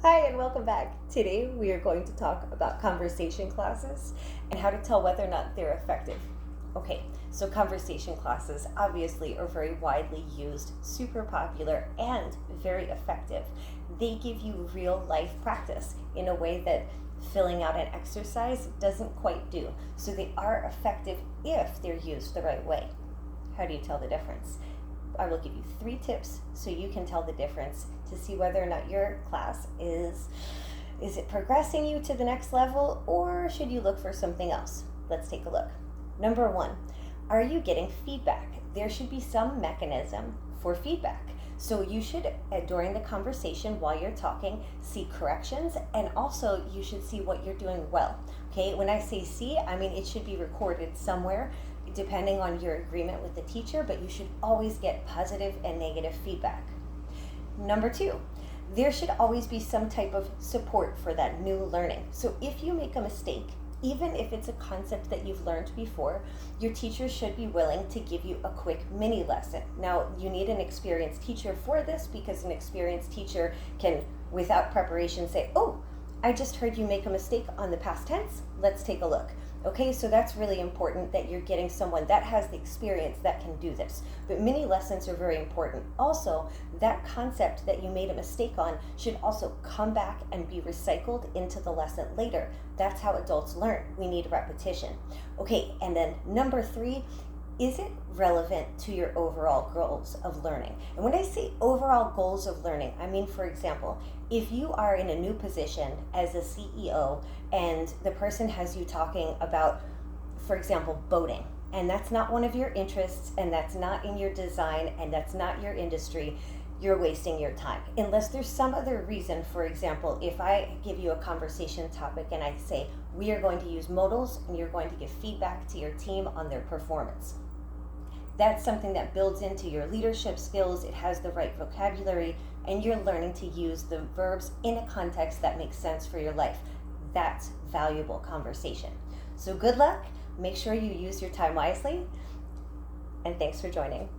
Hi, and welcome back. Today we are going to talk about conversation classes and how to tell whether or not they're effective. Okay, so conversation classes obviously are very widely used, super popular, and very effective. They give you real life practice in a way that filling out an exercise doesn't quite do. So they are effective if they're used the right way. How do you tell the difference? I will give you 3 tips so you can tell the difference to see whether or not your class is it progressing you to the next level, or should you look for something else? Let's take a look. Number 1, are you getting feedback? There should be some mechanism for feedback. So you should, during the conversation while you're talking, see corrections, and also you should see what you're doing well. Okay, when I say see, I mean it should be recorded somewhere depending on your agreement with the teacher, but you should always get positive and negative feedback. Number 2, there should always be some type of support for that new learning. So if you make a mistake, even if it's a concept that you've learned before, your teacher should be willing to give you a quick mini lesson. Now, you need an experienced teacher for this, because an experienced teacher can, without preparation, say, oh, I just heard you make a mistake on the past tense. Let's take a look. Okay, so that's really important that you're getting someone that has the experience that can do this. But mini lessons are very important. Also, that concept that you made a mistake on should also come back and be recycled into the lesson later. That's how adults learn. We need repetition. Okay, and then number 3, is it relevant to your overall goals of learning? And when I say overall goals of learning, I mean, for example, if you are in a new position as a CEO and the person has you talking about, for example, boating, and that's not one of your interests, and that's not in your design, and that's not your industry, you're wasting your time. Unless there's some other reason. For example, if I give you a conversation topic and I say, we are going to use modals and you're going to give feedback to your team on their performance. That's something that builds into your leadership skills. It has the right vocabulary, and you're learning to use the verbs in a context that makes sense for your life. That's valuable conversation. So good luck. Make sure you use your time wisely, and thanks for joining.